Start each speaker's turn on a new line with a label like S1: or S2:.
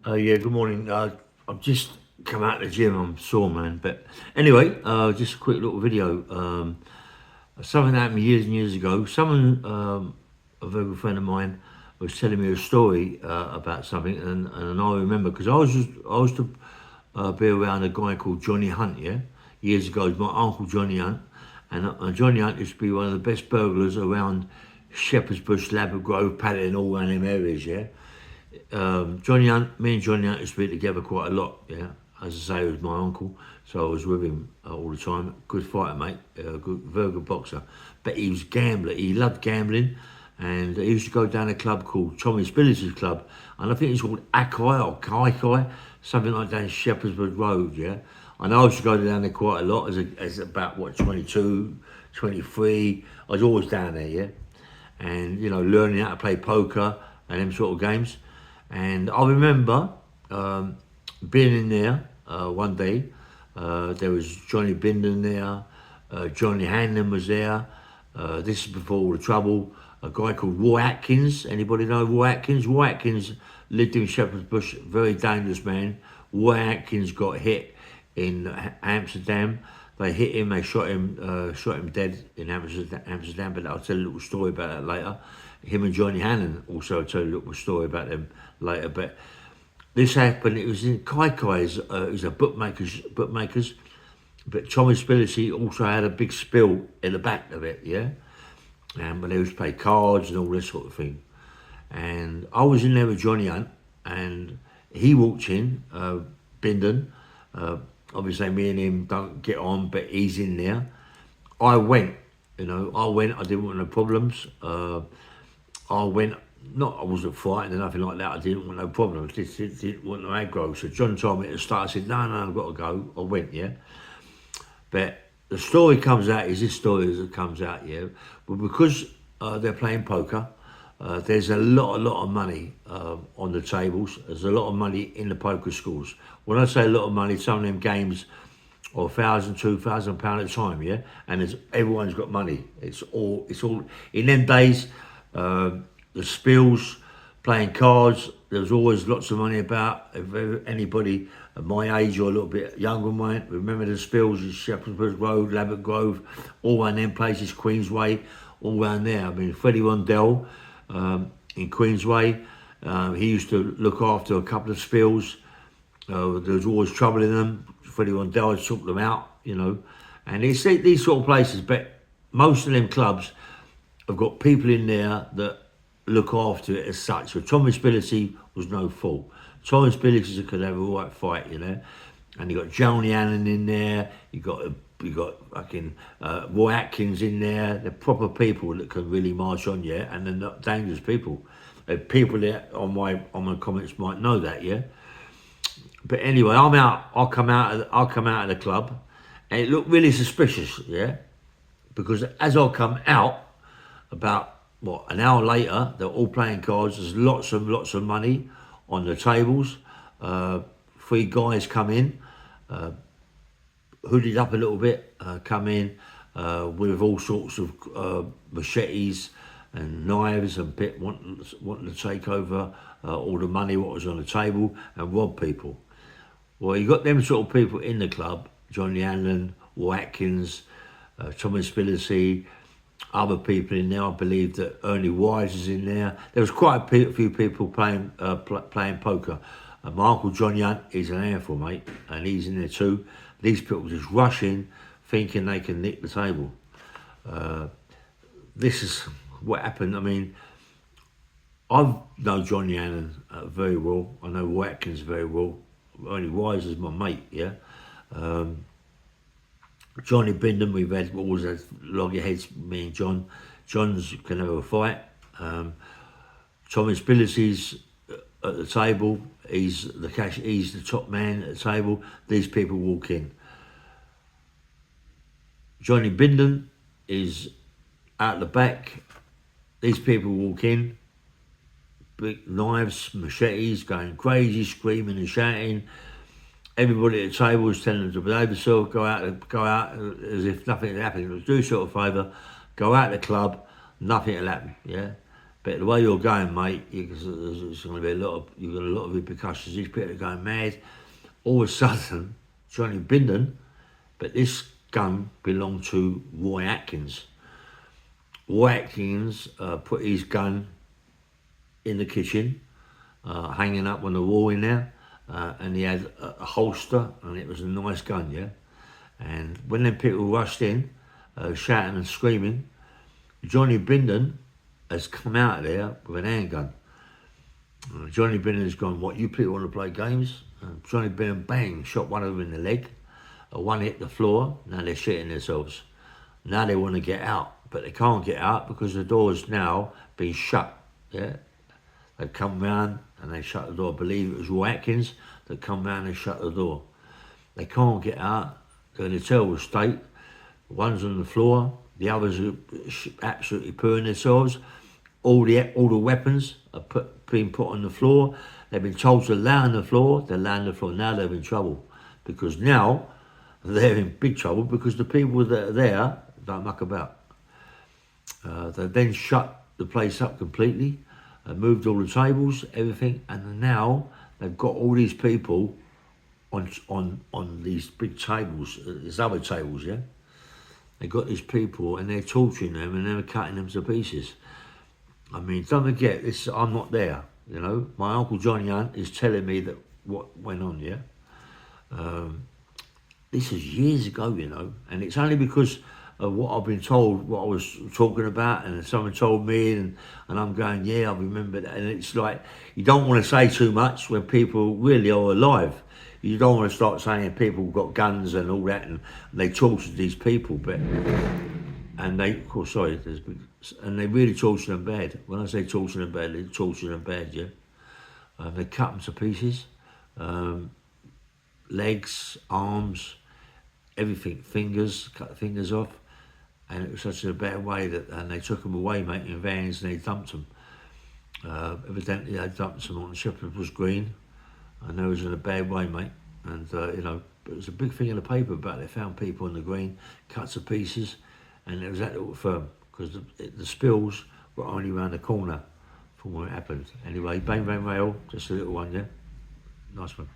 S1: Yeah, good morning. I've just come out of the gym. I'm sore, man. But anyway, just a quick little video. Something happened years and years ago. A very good friend of mine, was telling me a story about something, and I remember because I was to be around a guy called Johnny Hunt. Yeah, years ago, it was my uncle Johnny Hunt, and Johnny Hunt used to be one of the best burglars around Shepherd's Bush, Labrador Grove, Paddington, all around them areas. Yeah. Johnny Hunt, me and Johnny Hunt used to be together quite a lot. Yeah, as I say, he was my uncle, so I was with him all the time. Good fighter, mate. Very good boxer. But he was a gambler. He loved gambling, and he used to go down a club called Tommy Spillersea Club, and I think it's called Akai or Kai, something like that in Shepherd's Road. Yeah, and I used to go down there quite a lot as about what 22, 23. I was always down there. Yeah, and learning how to play poker and them sort of games. And I remember being in there one day. There was Johnny Bindon there, Johnny Hanlon was there. This is before all the trouble. A guy called Roy Atkins. Anybody know Roy Atkins? Roy Atkins lived in Shepherd's Bush. Very dangerous man. Roy Atkins got hit in Amsterdam. They hit him. They shot him dead in Amsterdam. But I'll tell a little story about that later. Him and Johnny Hannon also tell a little story about them later. But this happened. It was in Kai's. It was a bookmakers. But Tommy Spillersea also had a big spill in the back of it. Yeah, and when they used to play cards and all this sort of thing. And I was in there with Johnny Hunt, and he walked in. Bindon. Obviously, me and him don't get on, but he's in there. I went. I didn't want no problems. I wasn't frightened or nothing like that. I didn't want no problems. Didn't want no aggro. So John told me to start. I said, no, I've got to go. I went, yeah. But the story comes out is this story as it comes out, yeah. But because they're playing poker, there's a lot of money on the tables. There's a lot of money in the poker schools. When I say a lot of money, some of them games are £1,000, £2,000 at a time, yeah. And everyone's got money. It's all in them days. The spills, playing cards, there was always lots of money about. If anybody of my age or a little bit younger might remember the spills in Shepherd's Road, Labrador Grove, all around them places, Queensway, all around there. I mean, Freddie Rondell in Queensway, he used to look after a couple of spills. There was always trouble in them. Freddie Rondell had sorted them out, And it's these sort of places, but most of them clubs have got people in there that look after it as such. So Tommy Spillersea was no fault. Tommy Spillersea could have a right fight, And you got Johnny Allen in there. You got fucking Roy Atkins in there. They're proper people that can really march on, yeah. And they're not dangerous people. People that on my comments might know that, yeah. But anyway, I'm out. I'll come out of the club, and it looked really suspicious, yeah. Because as I come out, about an hour later, they're all playing cards. There's lots of money on the tables. Three guys come in, hooded up a little bit, come in with all sorts of machetes and knives and wanting to take over all the money what was on the table and rob people. Well, you got them sort of people in the club: Johnny Hanlon, Atkins, Thomas Spillersea, other people in there. I believe that Ernie Wise is in there. There was quite a few people playing poker. My uncle Johnny Hunt is an handful, mate, and he's in there too. These people just rush in, thinking they can nick the table. This is what happened. I mean, I know Johnny Hannon very well. I know Atkins very well. Ernie Wise is my mate, yeah. Johnny Bindon, we've always had loggerheads, me and John. John's can have a fight. Tommy Spillersea's at the table. He's the top man at the table. These people walk in. Johnny Bindon is out the back. These people walk in. Big knives, machetes, going crazy, screaming and shouting. Everybody at the table is telling them to behave themselves, go out as if nothing had happened. Do yourself a favour, go out of the club, nothing will happen, yeah? But the way you're going, mate, there's going to be you've got a lot of repercussions. These people are going mad. All of a sudden, Johnny Bindon, but this gun belonged to Roy Atkins. Roy Atkins put his gun in the kitchen, hanging up on the wall in there, and he had a holster, and it was a nice gun, yeah. And when them people rushed in, shouting and screaming, Johnny Bindon has come out of there with an handgun. Johnny Bindon has gone, what, you people want to play games? Johnny Bindon, bang, shot one of them in the leg. One hit the floor. Now they're shitting themselves. Now they want to get out, but they can't get out because the door's now been shut. Yeah, they come round and they shut the door. I believe it was Roy Atkins that come round and shut the door. They can't get out. They're in a terrible state. One's on the floor. The others are absolutely pooing themselves. All the weapons are being put on the floor. They've been told to lie on the floor. They're lying on the floor. Now they're in trouble because now they're in big trouble because the people that are there don't muck about. They then shut the place up completely, moved all the tables, everything, and now they've got all these people on these big tables, these other tables, yeah? They got these people and they're torturing them and they're cutting them to pieces. I mean, don't forget, this. I'm not there, you know. My Uncle Johnny Hunt is telling me that what went on, yeah? This is years ago, you know, and it's only because of what I've been told, what I was talking about, and someone told me, and I'm going, yeah, I remember that. And it's like, you don't want to say too much when people really are alive. You don't want to start saying people got guns and all that, and they tortured these people, but, and they, of course, sorry, and they really tortured them bad. When I say torture them bad, they torture them bad, yeah. They cut them to pieces, legs, arms, everything, fingers, cut the fingers off, and it was such a bad way that, and they took them away, mate, in vans, and they dumped them. Evidently, they dumped them on Shepherd's Green, and they was in a bad way, mate. And you know, it was a big thing in the paper about they found people on the green, cut to pieces, and it was that little firm because the spills were only around the corner from where it happened. Anyway, bang bang rail, just a little one, yeah. Nice one.